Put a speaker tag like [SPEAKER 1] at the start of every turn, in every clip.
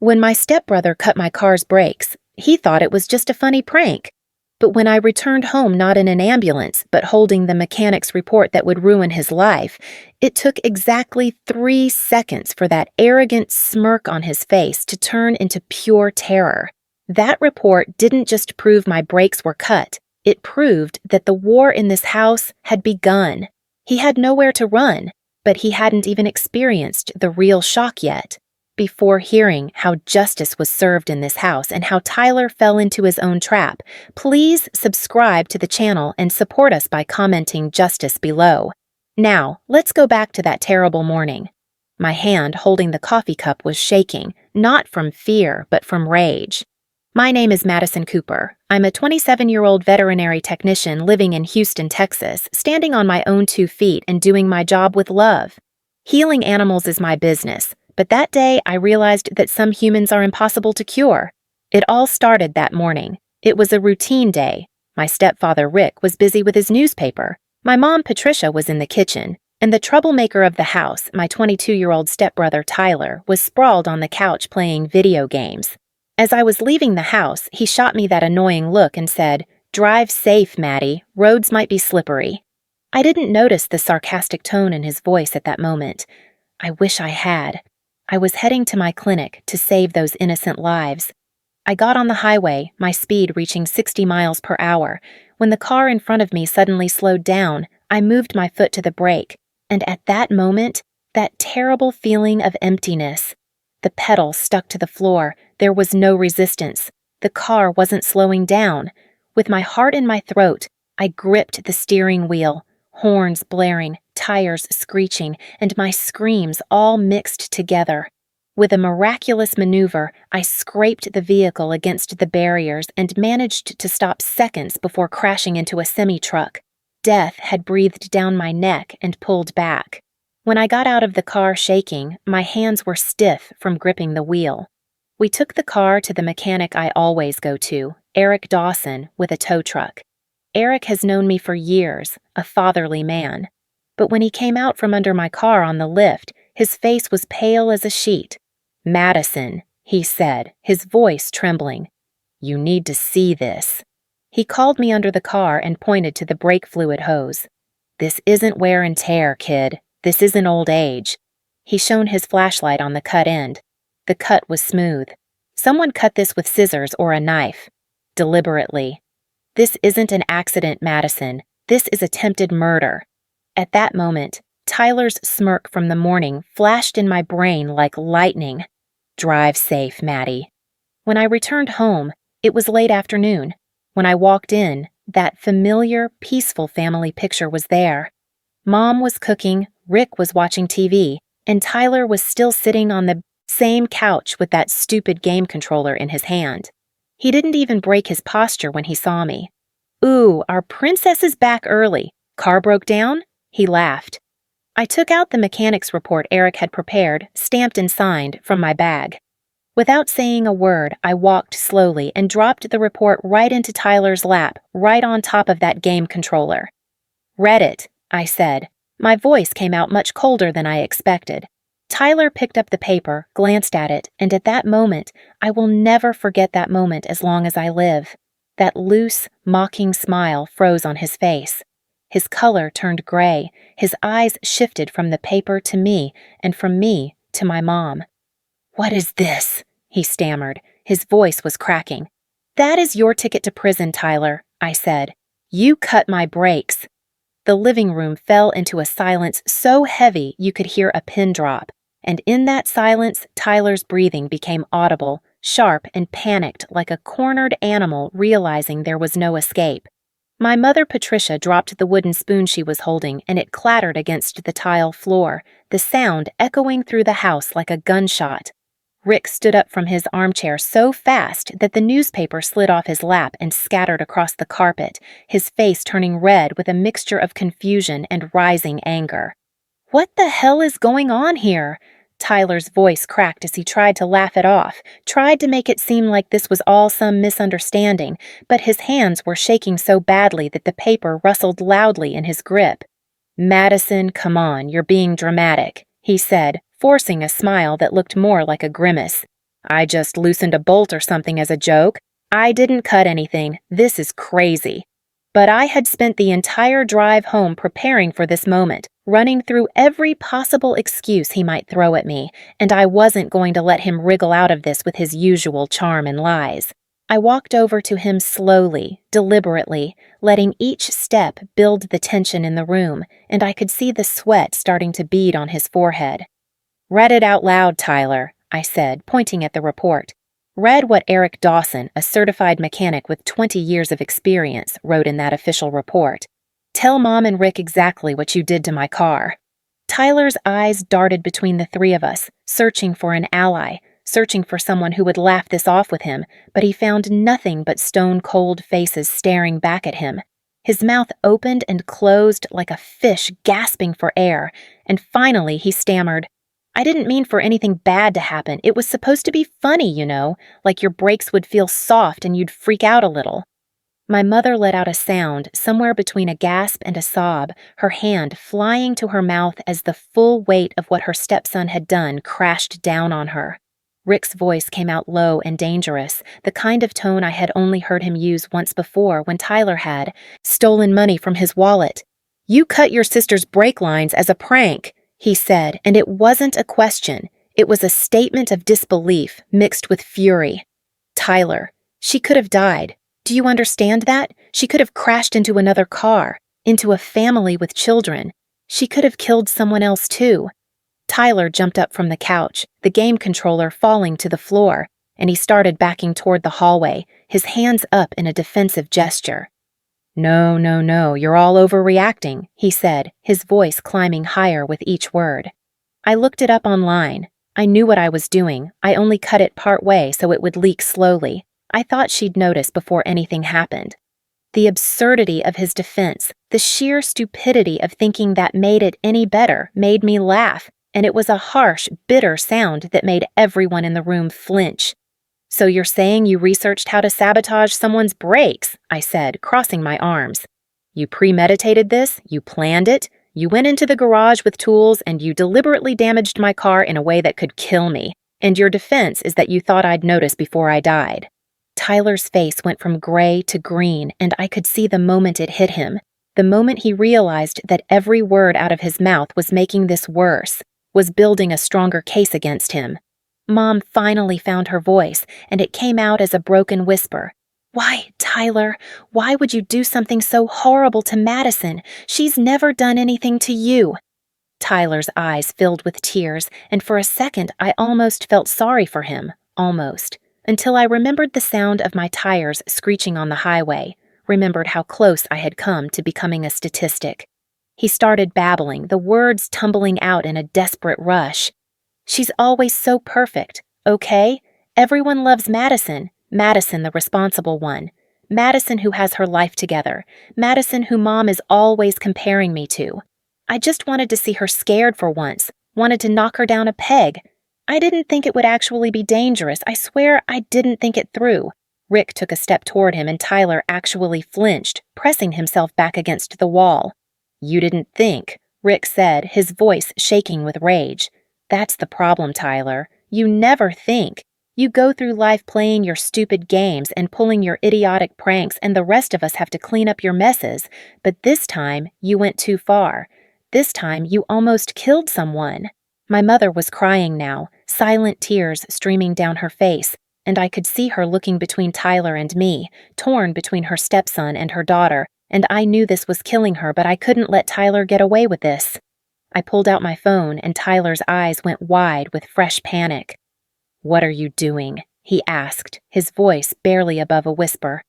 [SPEAKER 1] When my stepbrother cut my car's brakes, he thought it was just a funny prank. But when I returned home not in an ambulance, but holding the mechanic's report that would ruin his life, it took exactly 3 seconds for that arrogant smirk on his face to turn into pure terror. That report didn't just prove my brakes were cut, it proved that the war in this house had begun. He had nowhere to run, but he hadn't even experienced the real shock yet. Before hearing how justice was served in this house and how Tyler fell into his own trap, please subscribe to the channel and support us by commenting justice below. Now, let's go back to that terrible morning. My hand holding the coffee cup was shaking, not from fear, but from rage. My name is Madison Cooper. I'm a 27-year-old veterinary technician living in Houston, Texas, standing on my own 2 feet and doing my job with love. Healing animals is my business. But that day, I realized that some humans are impossible to cure. It all started that morning. It was a routine day. My stepfather, Rick, was busy with his newspaper. My mom, Patricia, was in the kitchen. And the troublemaker of the house, my 22-year-old stepbrother, Tyler, was sprawled on the couch playing video games. As I was leaving the house, he shot me that annoying look and said, "Drive safe, Maddie. Roads might be slippery." I didn't notice the sarcastic tone in his voice at that moment. I wish I had. I was heading to my clinic to save those innocent lives. I got on the highway, my speed reaching 60 miles per hour. When the car in front of me suddenly slowed down, I moved my foot to the brake, and at that moment, that terrible feeling of emptiness. The pedal stuck to the floor. There was no resistance. The car wasn't slowing down. With my heart in my throat, I gripped the steering wheel, horns blaring, tires screeching, and my screams all mixed together. With a miraculous maneuver, I scraped the vehicle against the barriers and managed to stop seconds before crashing into a semi-truck. Death had breathed down my neck and pulled back. When I got out of the car shaking, my hands were stiff from gripping the wheel. We took the car to the mechanic I always go to, Eric Dawson, with a tow truck. Eric has known me for years, a fatherly man. But when he came out from under my car on the lift, his face was pale as a sheet. "Madison," he said, his voice trembling. "You need to see this." He called me under the car and pointed to the brake fluid hose. "This isn't wear and tear, kid. This isn't old age." He shone his flashlight on the cut end. The cut was smooth. Someone cut this with scissors or a knife. Deliberately. "This isn't an accident, Madison. This is attempted murder." At that moment, Tyler's smirk from the morning flashed in my brain like lightning. "Drive safe, Maddie." When I returned home, it was late afternoon. When I walked in, that familiar, peaceful family picture was there. Mom was cooking, Rick was watching TV, and Tyler was still sitting on the same couch with that stupid game controller in his hand. He didn't even break his posture when he saw me. "Ooh, our princess is back early. Car broke down?" He laughed. I took out the mechanic's report Eric had prepared, stamped and signed, from my bag. Without saying a word, I walked slowly and dropped the report right into Tyler's lap, right on top of that game controller. "Read it," I said. My voice came out much colder than I expected. Tyler picked up the paper, glanced at it, and at that moment, I will never forget that moment as long as I live. That loose, mocking smile froze on his face. His color turned gray, his eyes shifted from the paper to me, and from me to my mom. "What is this?" he stammered. His voice was cracking. "That is your ticket to prison, Tyler," I said. "You cut my brakes." The living room fell into a silence so heavy you could hear a pin drop, and in that silence, Tyler's breathing became audible, sharp and panicked like a cornered animal realizing there was no escape. My mother, Patricia, dropped the wooden spoon she was holding, and it clattered against the tile floor, the sound echoing through the house like a gunshot. Rick stood up from his armchair so fast that the newspaper slid off his lap and scattered across the carpet, his face turning red with a mixture of confusion and rising anger. "What the hell is going on here?" Tyler's voice cracked as he tried to laugh it off, tried to make it seem like this was all some misunderstanding, but his hands were shaking so badly that the paper rustled loudly in his grip. "Madison, come on, you're being dramatic," he said, forcing a smile that looked more like a grimace. I just loosened a bolt or something as a joke. I didn't cut anything. This is crazy. But I had spent the entire drive home preparing for this moment, running through every possible excuse he might throw at me, and I wasn't going to let him wriggle out of this with his usual charm and lies. I walked over to him slowly, deliberately, letting each step build the tension in the room, and I could see the sweat starting to bead on his forehead. "Read it out loud, Tyler," I said, pointing at the report. "Read what Eric Dawson, a certified mechanic with 20 years of experience, wrote in that official report. Tell Mom and Rick exactly what you did to my car." Tyler's eyes darted between the three of us, searching for an ally, searching for someone who would laugh this off with him, but he found nothing but stone-cold faces staring back at him. His mouth opened and closed like a fish gasping for air, and finally he stammered, "I didn't mean for anything bad to happen. It was supposed to be funny, you know, like your brakes would feel soft and you'd freak out a little." My mother let out a sound somewhere between a gasp and a sob, her hand flying to her mouth as the full weight of what her stepson had done crashed down on her. Rick's voice came out low and dangerous, the kind of tone I had only heard him use once before when Tyler had stolen money from his wallet. "You cut your sister's brake lines as a prank," he said, and it wasn't a question. It was a statement of disbelief mixed with fury. "Tyler, she could have died. Do you understand that? She could have crashed into another car, into a family with children. She could have killed someone else too." Tyler jumped up from the couch, the game controller falling to the floor, and he started backing toward the hallway, his hands up in a defensive gesture. No, you're all overreacting," he said, his voice climbing higher with each word. I looked it up online. I knew what I was doing. I only cut it part way so it would leak slowly. I thought she'd notice before anything happened. The absurdity of his defense, the sheer stupidity of thinking that made it any better, made me laugh, and it was a harsh, bitter sound that made everyone in the room flinch. "So you're saying you researched how to sabotage someone's brakes?" I said, crossing my arms. "You premeditated this? You planned it? You went into the garage with tools and you deliberately damaged my car in a way that could kill me. And your defense is that you thought I'd notice before I died." Tyler's face went from gray to green, and I could see the moment it hit him, the moment he realized that every word out of his mouth was making this worse, was building a stronger case against him. Mom finally found her voice, and it came out as a broken whisper. "Why, Tyler, why would you do something so horrible to Madison? She's never done anything to you." Tyler's eyes filled with tears, and for a second I almost felt sorry for him, almost, until I remembered the sound of my tires screeching on the highway, remembered how close I had come to becoming a statistic. He started babbling, the words tumbling out in a desperate rush. "She's always so perfect, okay? Everyone loves Madison. Madison, the responsible one. Madison who has her life together. Madison who Mom is always comparing me to. I just wanted to see her scared for once, wanted to knock her down a peg. I didn't think it would actually be dangerous. I swear I didn't think it through." Rick took a step toward him and Tyler actually flinched, pressing himself back against the wall. "You didn't think," Rick said, his voice shaking with rage. "That's the problem, Tyler. You never think. You go through life playing your stupid games and pulling your idiotic pranks, and the rest of us have to clean up your messes. But this time, you went too far. This time, you almost killed someone." My mother was crying now, silent tears streaming down her face, and I could see her looking between Tyler and me, torn between her stepson and her daughter, and I knew this was killing her, but I couldn't let Tyler get away with this. I pulled out my phone, and Tyler's eyes went wide with fresh panic. "What are you doing?" he asked, his voice barely above a whisper.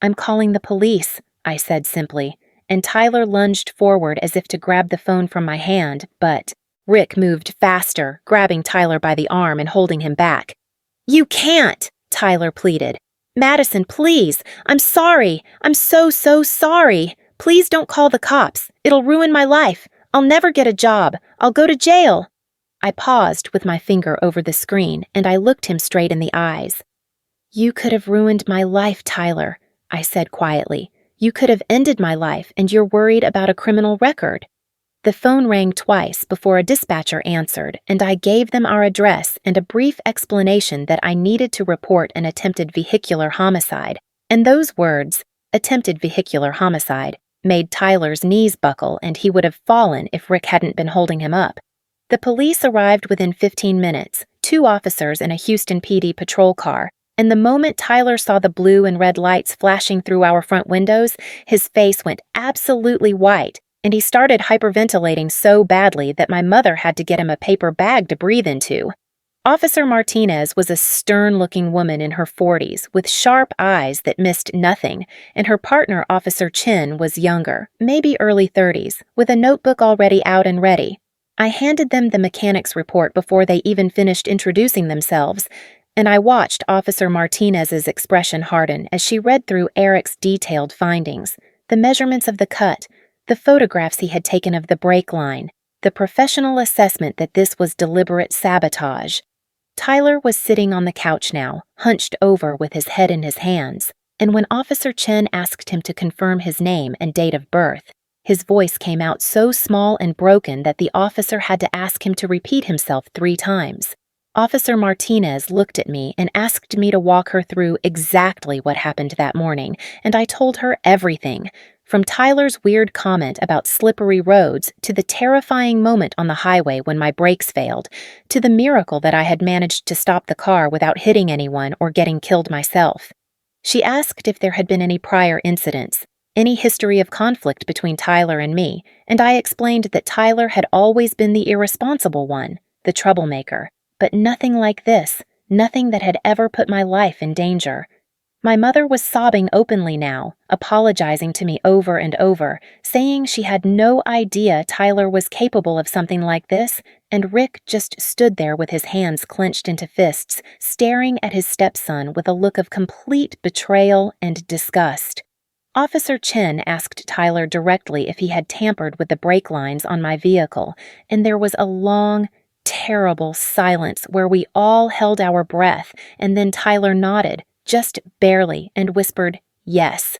[SPEAKER 1] "I'm calling the police," I said simply, and Tyler lunged forward as if to grab the phone from my hand, but Rick moved faster, grabbing Tyler by the arm and holding him back. "You can't!" Tyler pleaded. "Madison, please! I'm sorry! I'm so sorry! Please don't call the cops! It'll ruin my life! I'll never get a job! I'll go to jail!" I paused with my finger over the screen, and I looked him straight in the eyes. "You could have ruined my life, Tyler," I said quietly. "You could have ended my life, and you're worried about a criminal record." The phone rang twice before a dispatcher answered, and I gave them our address and a brief explanation that I needed to report an attempted vehicular homicide. And those words, attempted vehicular homicide, made Tyler's knees buckle and he would have fallen if Rick hadn't been holding him up. The police arrived within 15 minutes, 2 officers in a Houston PD patrol car, and the moment Tyler saw the blue and red lights flashing through our front windows, his face went absolutely white, and he started hyperventilating so badly that my mother had to get him a paper bag to breathe into. Officer Martinez was a stern-looking woman in her 40s with sharp eyes that missed nothing, and her partner, Officer Chin, was younger, maybe early 30s, with a notebook already out and ready. I handed them the mechanic's report before they even finished introducing themselves, and I watched Officer Martinez's expression harden as she read through Eric's detailed findings, the measurements of the cut, the photographs he had taken of the brake line, the professional assessment that this was deliberate sabotage. Tyler was sitting on the couch now, hunched over with his head in his hands, and when Officer Chen asked him to confirm his name and date of birth, his voice came out so small and broken that the officer had to ask him to repeat himself 3 times. Officer Martinez looked at me and asked me to walk her through exactly what happened that morning, and I told her everything, from Tyler's weird comment about slippery roads to the terrifying moment on the highway when my brakes failed, to the miracle that I had managed to stop the car without hitting anyone or getting killed myself. She asked if there had been any prior incidents, any history of conflict between Tyler and me, and I explained that Tyler had always been the irresponsible one, the troublemaker, but nothing like this, nothing that had ever put my life in danger. My mother was sobbing openly now, apologizing to me over and over, saying she had no idea Tyler was capable of something like this, and Rick just stood there with his hands clenched into fists, staring at his stepson with a look of complete betrayal and disgust. Officer Chen asked Tyler directly if he had tampered with the brake lines on my vehicle, and there was a long, terrible silence where we all held our breath, and then Tyler nodded, just barely, and whispered, "Yes."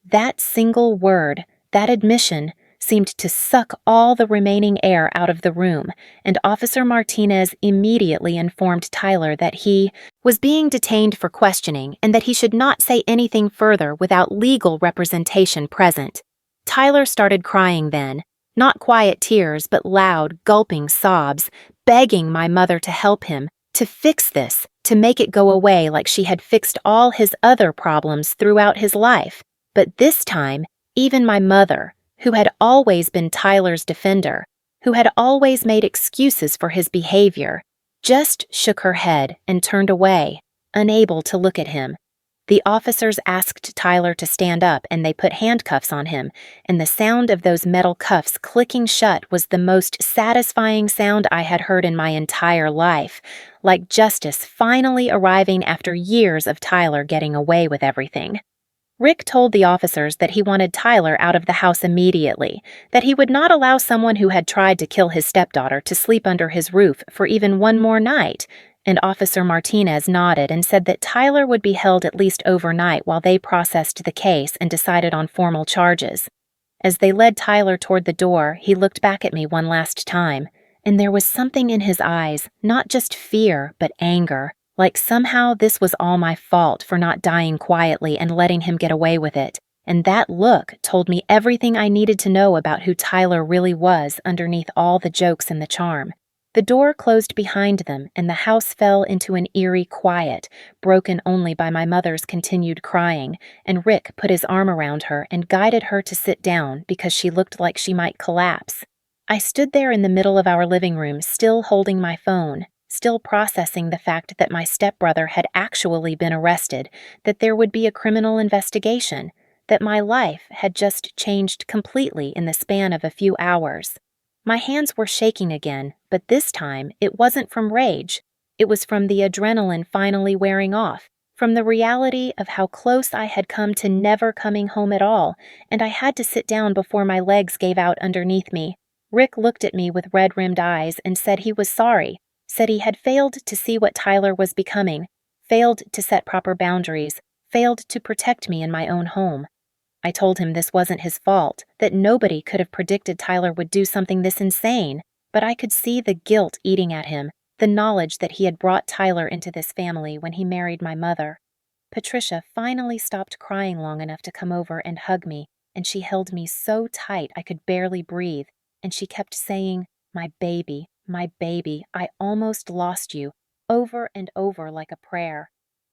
[SPEAKER 1] That single word, that admission, seemed to suck all the remaining air out of the room, and Officer Martinez immediately informed Tyler that he was being detained for questioning and that he should not say anything further without legal representation present. Tyler started crying then, not quiet tears but loud, gulping sobs, begging my mother to help him, to fix this, to make it go away like she had fixed all his other problems throughout his life. But this time, even my mother, who had always been Tyler's defender, who had always made excuses for his behavior, just shook her head and turned away, unable to look at him. The officers asked Tyler to stand up and they put handcuffs on him, and the sound of those metal cuffs clicking shut was the most satisfying sound I had heard in my entire life, like justice finally arriving after years of Tyler getting away with everything. Rick told the officers that he wanted Tyler out of the house immediately, that he would not allow someone who had tried to kill his stepdaughter to sleep under his roof for even one more night, and Officer Martinez nodded and said that Tyler would be held at least overnight while they processed the case and decided on formal charges. As they led Tyler toward the door, he looked back at me one last time, and there was something in his eyes, not just fear, but anger, like somehow this was all my fault for not dying quietly and letting him get away with it, and that look told me everything I needed to know about who Tyler really was underneath all the jokes and the charm. The door closed behind them, and the house fell into an eerie quiet, broken only by my mother's continued crying, and Rick put his arm around her and guided her to sit down because she looked like she might collapse. I stood there in the middle of our living room, still holding my phone, still processing the fact that my stepbrother had actually been arrested, that there would be a criminal investigation, that my life had just changed completely in the span of a few hours. My hands were shaking again, but this time it wasn't from rage. It was from the adrenaline finally wearing off, from the reality of how close I had come to never coming home at all, and I had to sit down before my legs gave out underneath me. Rick looked at me with red-rimmed eyes and said he was sorry, said he had failed to see what Tyler was becoming, failed to set proper boundaries, failed to protect me in my own home. I told him this wasn't his fault, that nobody could have predicted Tyler would do something this insane, but I could see the guilt eating at him, the knowledge that he had brought Tyler into this family when he married my mother. Patricia finally stopped crying long enough to come over and hug me, and she held me so tight I could barely breathe, and she kept saying, my baby, I almost lost you," over and over like a prayer.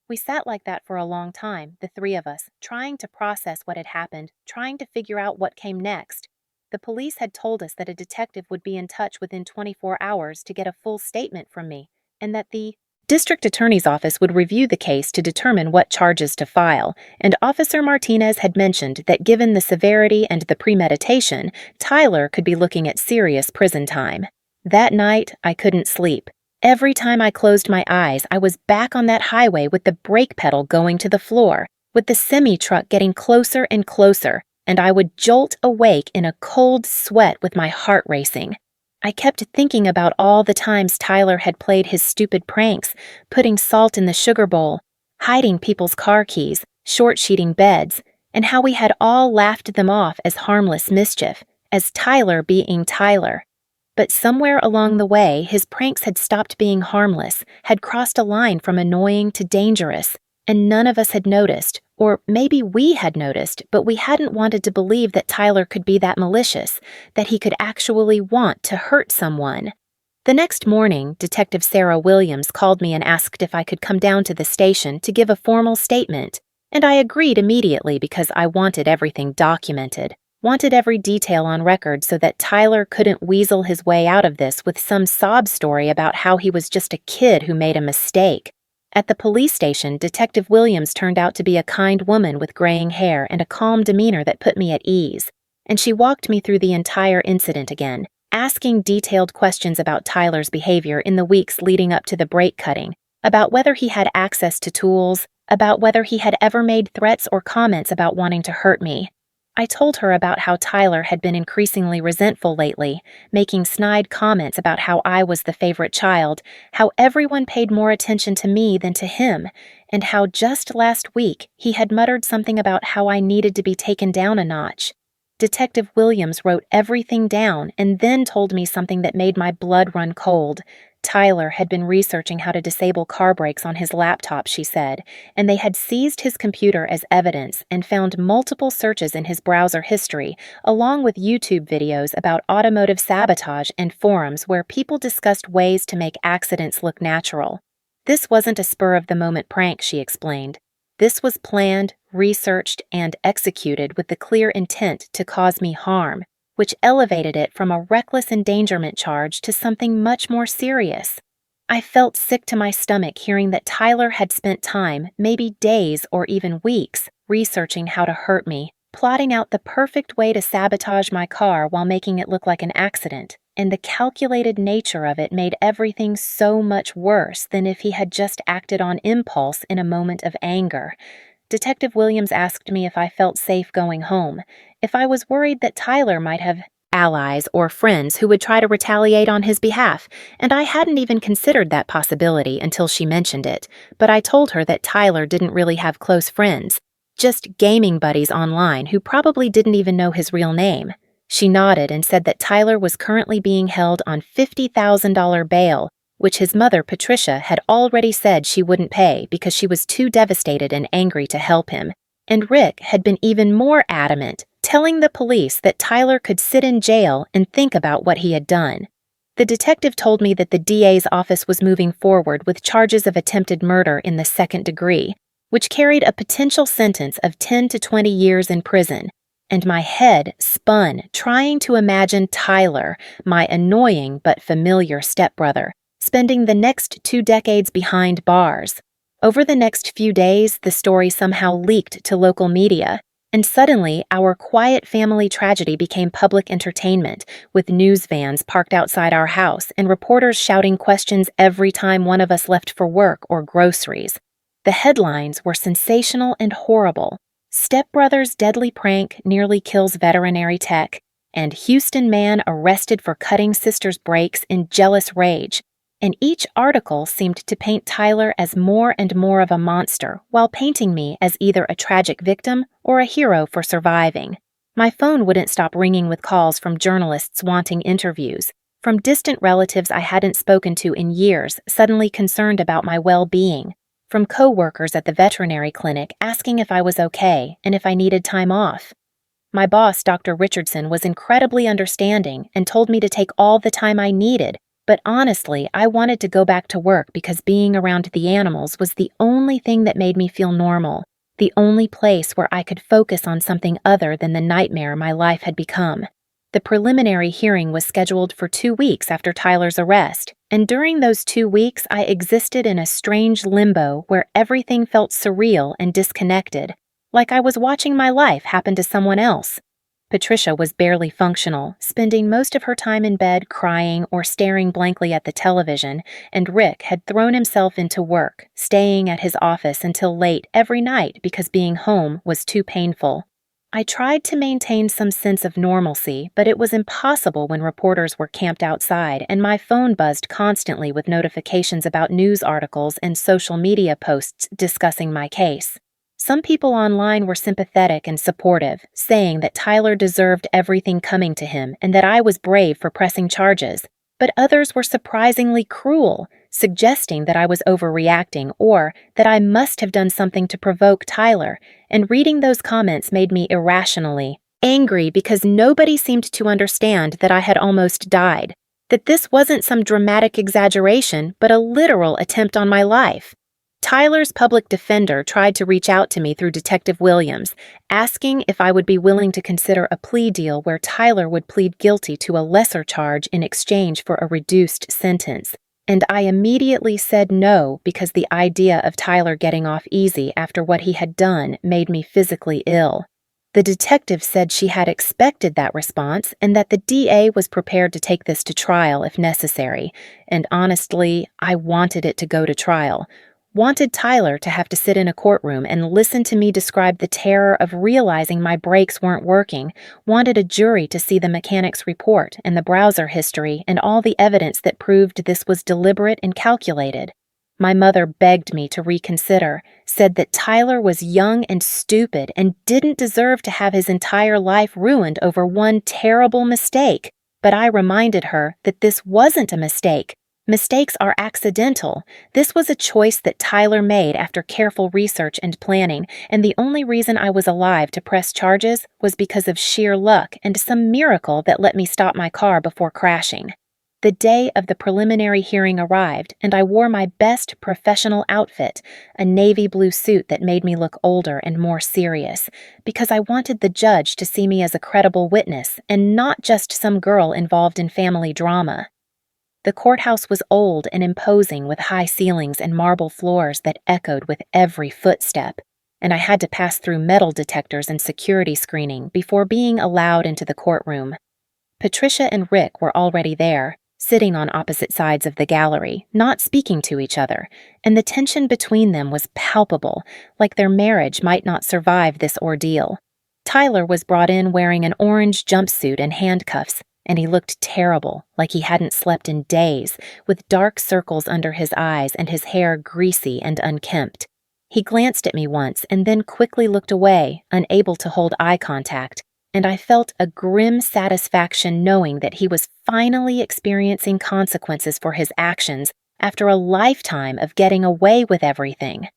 [SPEAKER 1] We sat like that for a long time, the three of us, trying to process what had happened, trying to figure out what came next. The police had told us that a detective would be in touch within 24 hours to get a full statement from me, and that the district attorney's office would review the case to determine what charges to file, and Officer Martinez had mentioned that given the severity and the premeditation, Tyler could be looking at serious prison time. That night, I couldn't sleep. Every time I closed my eyes, I was back on that highway with the brake pedal going to the floor, with the semi-truck getting closer and closer, and I would jolt awake in a cold sweat with my heart racing. I kept thinking about all the times Tyler had played his stupid pranks, putting salt in the sugar bowl, hiding people's car keys, short-sheeting beds, and how we had all laughed them off as harmless mischief, as Tyler being Tyler. But somewhere along the way, his pranks had stopped being harmless, had crossed a line from annoying to dangerous, and none of us had noticed, or maybe we had noticed, but we hadn't wanted to believe that Tyler could be that malicious, that he could actually want to hurt someone. The next morning, Detective Sarah Williams called me and asked if I could come down to the station to give a formal statement, and I agreed immediately because I wanted everything documented. Wanted every detail on record so that Tyler couldn't weasel his way out of this with some sob story about how he was just a kid who made a mistake. At the police station, Detective Williams turned out to be a kind woman with graying hair and a calm demeanor that put me at ease, and she walked me through the entire incident again, asking detailed questions about Tyler's behavior in the weeks leading up to the brake cutting, about whether he had access to tools, about whether he had ever made threats or comments about wanting to hurt me. I told her about how Tyler had been increasingly resentful lately, making snide comments about how I was the favorite child, how everyone paid more attention to me than to him, and how just last week he had muttered something about how I needed to be taken down a notch. Detective Williams wrote everything down and then told me something that made my blood run cold. Tyler had been researching how to disable car brakes on his laptop, she said, and they had seized his computer as evidence and found multiple searches in his browser history, along with YouTube videos about automotive sabotage and forums where people discussed ways to make accidents look natural. This wasn't a spur-of-the-moment prank, she explained. This was planned, researched, and executed with the clear intent to cause me harm, which elevated it from a reckless endangerment charge to something much more serious. I felt sick to my stomach hearing that Tyler had spent time, maybe days or even weeks, researching how to hurt me, plotting out the perfect way to sabotage my car while making it look like an accident, and the calculated nature of it made everything so much worse than if he had just acted on impulse in a moment of anger. Detective Williams asked me if I felt safe going home, if I was worried that Tyler might have allies or friends who would try to retaliate on his behalf, and I hadn't even considered that possibility until she mentioned it, but I told her that Tyler didn't really have close friends, just gaming buddies online who probably didn't even know his real name. She nodded and said that Tyler was currently being held on $50,000 bail, which his mother, Patricia, had already said she wouldn't pay because she was too devastated and angry to help him. And Rick had been even more adamant, telling the police that Tyler could sit in jail and think about what he had done. The detective told me that the DA's office was moving forward with charges of attempted murder in the second degree, which carried a potential sentence of 10 to 20 years in prison. And my head spun trying to imagine Tyler, my annoying but familiar stepbrother, spending the next 2 decades behind bars. Over the next few days, the story somehow leaked to local media, and suddenly our quiet family tragedy became public entertainment, with news vans parked outside our house and reporters shouting questions every time one of us left for work or groceries. The headlines were sensational and horrible. Stepbrother's deadly prank nearly kills veterinary tech, and Houston man arrested for cutting sister's brakes in jealous rage. and each article seemed to paint Tyler as more and more of a monster while painting me as either a tragic victim or a hero for surviving. My phone wouldn't stop ringing with calls from journalists wanting interviews, from distant relatives I hadn't spoken to in years suddenly concerned about my well-being, from co-workers at the veterinary clinic asking if I was okay and if I needed time off. My boss, Dr. Richardson, was incredibly understanding and told me to take all the time I needed, but honestly, I wanted to go back to work because being around the animals was the only thing that made me feel normal, the only place where I could focus on something other than the nightmare my life had become. The preliminary hearing was scheduled for 2 weeks after Tyler's arrest, and during those 2 weeks I existed in a strange limbo where everything felt surreal and disconnected, like I was watching my life happen to someone else. Patricia was barely functional, spending most of her time in bed crying or staring blankly at the television, and Rick had thrown himself into work, staying at his office until late every night because being home was too painful. I tried to maintain some sense of normalcy, but it was impossible when reporters were camped outside and my phone buzzed constantly with notifications about news articles and social media posts discussing my case. Some people online were sympathetic and supportive, saying that Tyler deserved everything coming to him and that I was brave for pressing charges, but others were surprisingly cruel, suggesting that I was overreacting or that I must have done something to provoke Tyler, and reading those comments made me irrationally angry because nobody seemed to understand that I had almost died, that this wasn't some dramatic exaggeration but a literal attempt on my life. Tyler's public defender tried to reach out to me through Detective Williams, asking if I would be willing to consider a plea deal where Tyler would plead guilty to a lesser charge in exchange for a reduced sentence. And I immediately said no because the idea of Tyler getting off easy after what he had done made me physically ill. The detective said she had expected that response and that the DA was prepared to take this to trial if necessary, and honestly, I wanted it to go to trial. Wanted Tyler to have to sit in a courtroom and listen to me describe the terror of realizing my brakes weren't working, wanted a jury to see the mechanic's report and the browser history and all the evidence that proved this was deliberate and calculated. My mother begged me to reconsider, said that Tyler was young and stupid and didn't deserve to have his entire life ruined over one terrible mistake, but I reminded her that this wasn't a mistake. Mistakes are accidental. This was a choice that Tyler made after careful research and planning, and the only reason I was alive to press charges was because of sheer luck and some miracle that let me stop my car before crashing. The day of the preliminary hearing arrived, and I wore my best professional outfit, a navy blue suit that made me look older and more serious, because I wanted the judge to see me as a credible witness and not just some girl involved in family drama. The courthouse was old and imposing with high ceilings and marble floors that echoed with every footstep, and I had to pass through metal detectors and security screening before being allowed into the courtroom. Patricia and Rick were already there, sitting on opposite sides of the gallery, not speaking to each other, and the tension between them was palpable, like their marriage might not survive this ordeal. Tyler was brought in wearing an orange jumpsuit and handcuffs, and he looked terrible, like he hadn't slept in days, with dark circles under his eyes and his hair greasy and unkempt. He glanced at me once and then quickly looked away, unable to hold eye contact, and I felt a grim satisfaction knowing that he was finally experiencing consequences for his actions after a lifetime of getting away with everything.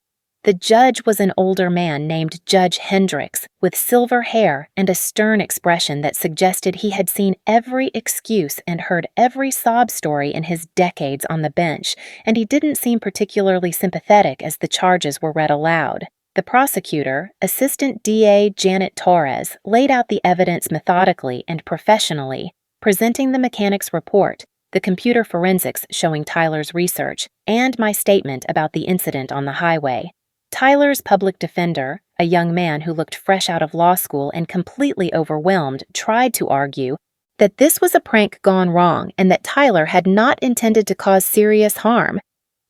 [SPEAKER 1] The judge was an older man named Judge Hendricks, with silver hair and a stern expression that suggested he had seen every excuse and heard every sob story in his decades on the bench, and he didn't seem particularly sympathetic as the charges were read aloud. The prosecutor, Assistant DA Janet Torres, laid out the evidence methodically and professionally, presenting the mechanic's report, the computer forensics showing Tyler's research, and my statement about the incident on the highway. Tyler's public defender, a young man who looked fresh out of law school and completely overwhelmed, tried to argue that this was a prank gone wrong and that Tyler had not intended to cause serious harm.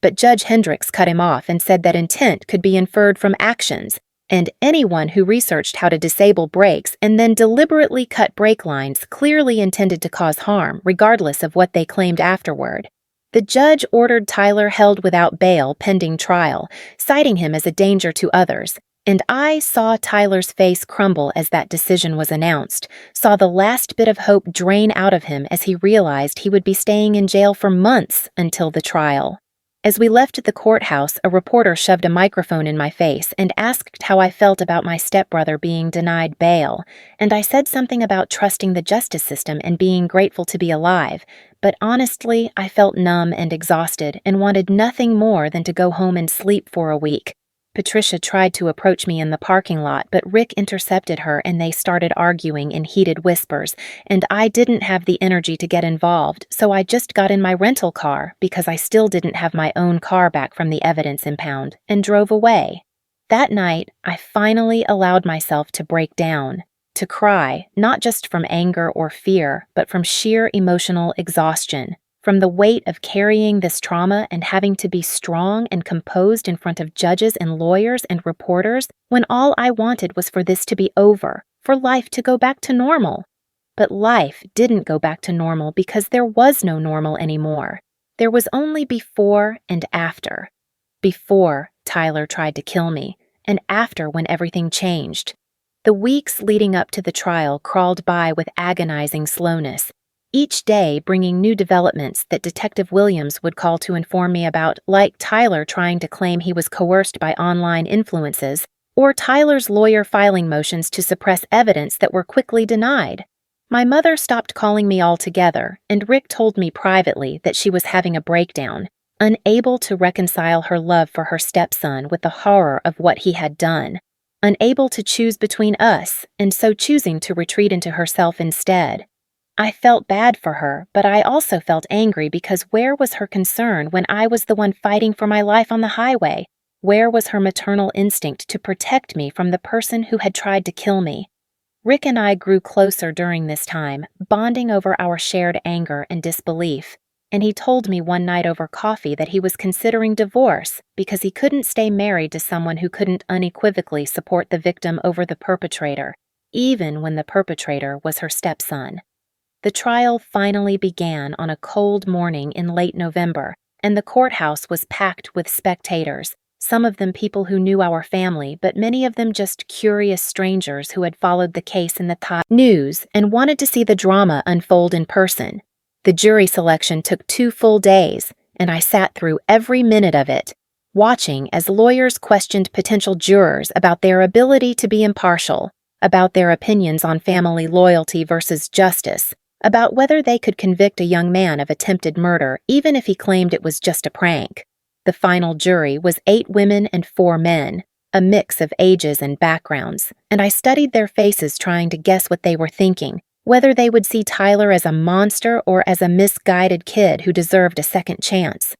[SPEAKER 1] But Judge Hendricks cut him off and said that intent could be inferred from actions, and anyone who researched how to disable brakes and then deliberately cut brake lines clearly intended to cause harm, regardless of what they claimed afterward. The judge ordered Tyler held without bail pending trial, citing him as a danger to others, and I saw Tyler's face crumble as that decision was announced, saw the last bit of hope drain out of him as he realized he would be staying in jail for months until the trial. As we left the courthouse, a reporter shoved a microphone in my face and asked how I felt about my stepbrother being denied bail, and I said something about trusting the justice system and being grateful to be alive, but honestly, I felt numb and exhausted and wanted nothing more than to go home and sleep for a week. Patricia tried to approach me in the parking lot, but Rick intercepted her and they started arguing in heated whispers, and I didn't have the energy to get involved, so I just got in my rental car because I still didn't have my own car back from the evidence impound and drove away. That night, I finally allowed myself to break down, to cry, not just from anger or fear, but from sheer emotional exhaustion. From the weight of carrying this trauma and having to be strong and composed in front of judges and lawyers and reporters when all I wanted was for this to be over, for life to go back to normal. But life didn't go back to normal because there was no normal anymore. There was only before and after. Before, Tyler tried to kill me, and after when everything changed. The weeks leading up to the trial crawled by with agonizing slowness, each day bringing new developments that Detective Williams would call to inform me about, like Tyler trying to claim he was coerced by online influences, or Tyler's lawyer filing motions to suppress evidence that were quickly denied. My mother stopped calling me altogether, and Rick told me privately that she was having a breakdown, unable to reconcile her love for her stepson with the horror of what he had done, unable to choose between us, and so choosing to retreat into herself instead. I felt bad for her, but I also felt angry because where was her concern when I was the one fighting for my life on the highway? Where was her maternal instinct to protect me from the person who had tried to kill me? Rick and I grew closer during this time, bonding over our shared anger and disbelief, and he told me one night over coffee that he was considering divorce because he couldn't stay married to someone who couldn't unequivocally support the victim over the perpetrator, even when the perpetrator was her stepson. The trial finally began on a cold morning in late November, and the courthouse was packed with spectators, some of them people who knew our family, but many of them just curious strangers who had followed the case in the news and wanted to see the drama unfold in person. The jury selection took 2 full days, and I sat through every minute of it, watching as lawyers questioned potential jurors about their ability to be impartial, about their opinions on family loyalty versus justice, about whether they could convict a young man of attempted murder even if he claimed it was just a prank. The final jury was 8 women and 4 men, a mix of ages and backgrounds, and I studied their faces trying to guess what they were thinking, whether they would see Tyler as a monster or as a misguided kid who deserved a second chance.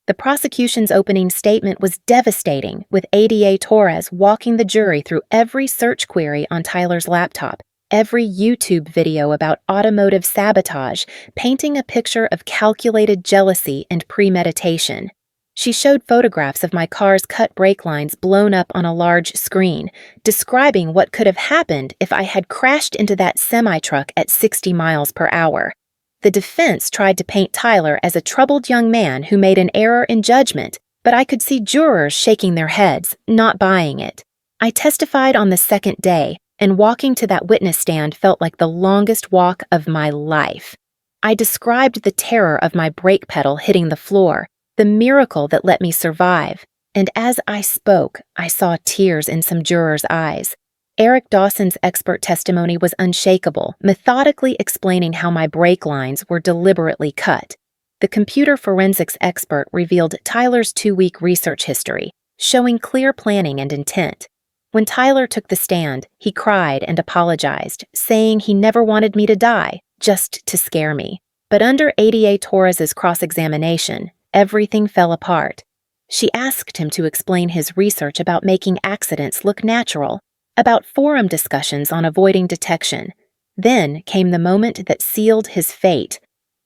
[SPEAKER 1] The prosecution's opening statement was devastating, with ADA Torres walking the jury through every search query on Tyler's laptop, every YouTube video about automotive sabotage, painting a picture of calculated jealousy and premeditation. She showed photographs of my car's cut brake lines blown up on a large screen, describing what could have happened if I had crashed into that semi-truck at 60 miles per hour. The defense tried to paint Tyler as a troubled young man who made an error in judgment, but I could see jurors shaking their heads, not buying it. I testified on the second day, and walking to that witness stand felt like the longest walk of my life. I described the terror of my brake pedal hitting the floor, the miracle that let me survive, and as I spoke, I saw tears in some jurors' eyes. Eric Dawson's expert testimony was unshakable, methodically explaining how my brake lines were deliberately cut. The computer forensics expert revealed Tyler's 2-week research history, showing clear planning and intent. When Tyler took the stand, he cried and apologized, saying he never wanted me to die, just to scare me. But under ADA Torres's cross-examination, everything fell apart. She asked him to explain his research about making accidents look natural, about forum discussions on avoiding detection. Then came the moment that sealed his fate.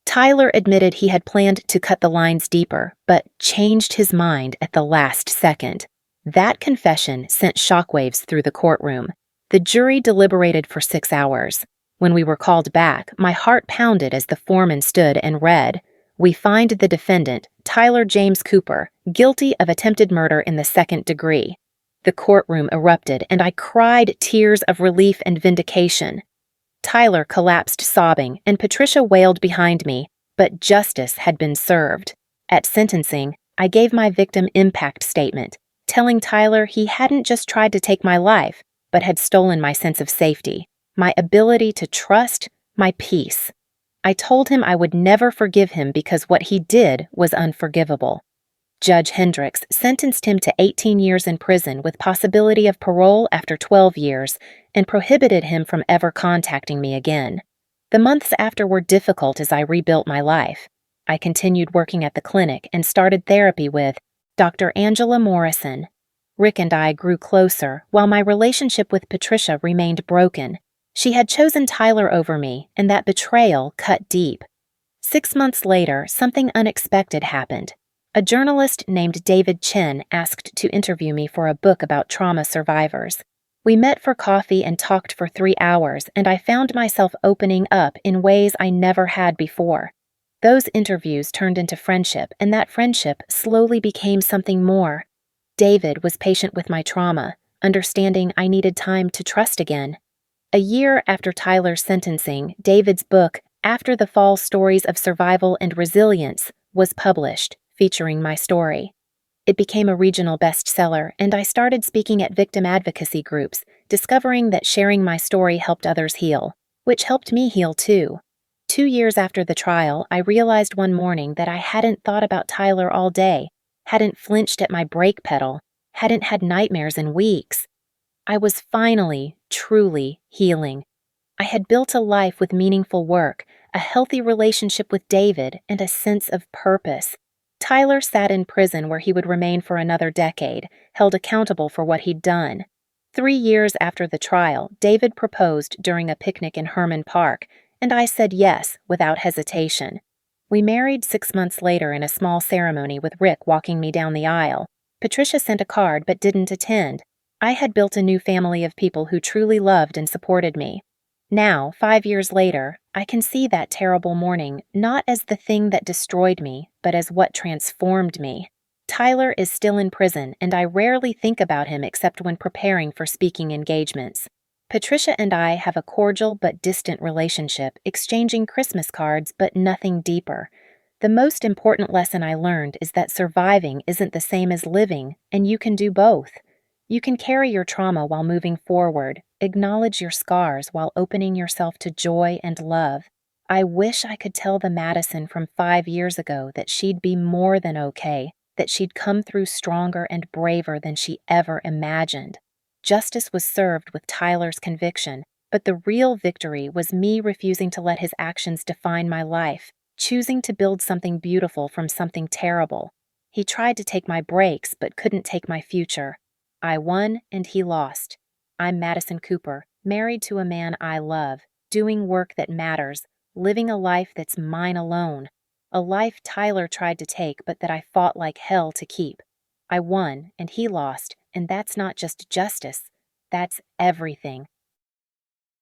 [SPEAKER 1] Tyler admitted he had planned to cut the lines deeper, but changed his mind at the last second. That confession sent shockwaves through the courtroom. The jury deliberated for 6 hours. When we were called back, my heart pounded as the foreman stood and read, We find the defendant, Tyler James Cooper, guilty of attempted murder in the second degree. The courtroom erupted, and I cried tears of relief and vindication. Tyler collapsed sobbing, and Patricia wailed behind me, but justice had been served. At sentencing, I gave my victim impact statement, telling Tyler he hadn't just tried to take my life, but had stolen my sense of safety, my ability to trust, my peace. I told him I would never forgive him because what he did was unforgivable. Judge Hendricks sentenced him to 18 years in prison with possibility of parole after 12 years and prohibited him from ever contacting me again. The months after were difficult as I rebuilt my life. I continued working at the clinic and started therapy with Dr. Angela Morrison. Rick and I grew closer, while my relationship with Patricia remained broken. She had chosen Tyler over me, and that betrayal cut deep. 6 months later, something unexpected happened. A journalist named David Chen asked to interview me for a book about trauma survivors. We met for coffee and talked for 3 hours, and I found myself opening up in ways I never had before. Those interviews turned into friendship, and that friendship slowly became something more. David was patient with my trauma, understanding I needed time to trust again. A year after Tyler's sentencing, David's book, After the Fall: Stories of Survival and Resilience, was published, featuring my story. It became a regional bestseller, and I started speaking at victim advocacy groups, discovering that sharing my story helped others heal, which helped me heal too. 2 years after the trial, I realized one morning that I hadn't thought about Tyler all day, hadn't flinched at my brake pedal, hadn't had nightmares in weeks. I was finally, truly healing. I had built a life with meaningful work, a healthy relationship with David, and a sense of purpose. Tyler sat in prison where he would remain for another decade, held accountable for what he'd done. 3 years after the trial, David proposed during a picnic in Herman Park, and I said yes without hesitation. We married 6 months later in a small ceremony with Rick walking me down the aisle. Patricia sent a card but didn't attend. I had built a new family of people who truly loved and supported me. Now, 5 years later, I can see that terrible morning not as the thing that destroyed me, but as what transformed me. Tyler is still in prison, and I rarely think about him except when preparing for speaking engagements. Patricia and I have a cordial but distant relationship, exchanging Christmas cards but nothing deeper. The most important lesson I learned is that surviving isn't the same as living, and you can do both. You can carry your trauma while moving forward, acknowledge your scars while opening yourself to joy and love. I wish I could tell the Madison from 5 years ago that she'd be more than okay, that she'd come through stronger and braver than she ever imagined. Justice was served with Tyler's conviction, but the real victory was me refusing to let his actions define my life, choosing to build something beautiful from something terrible. He tried to take my breaks, but couldn't take my future. I won and he lost. I'm Madison Cooper, married to a man I love, doing work that matters, living a life that's mine alone. A life Tyler tried to take, but that I fought like hell to keep. I won and he lost, and that's not just justice. That's everything.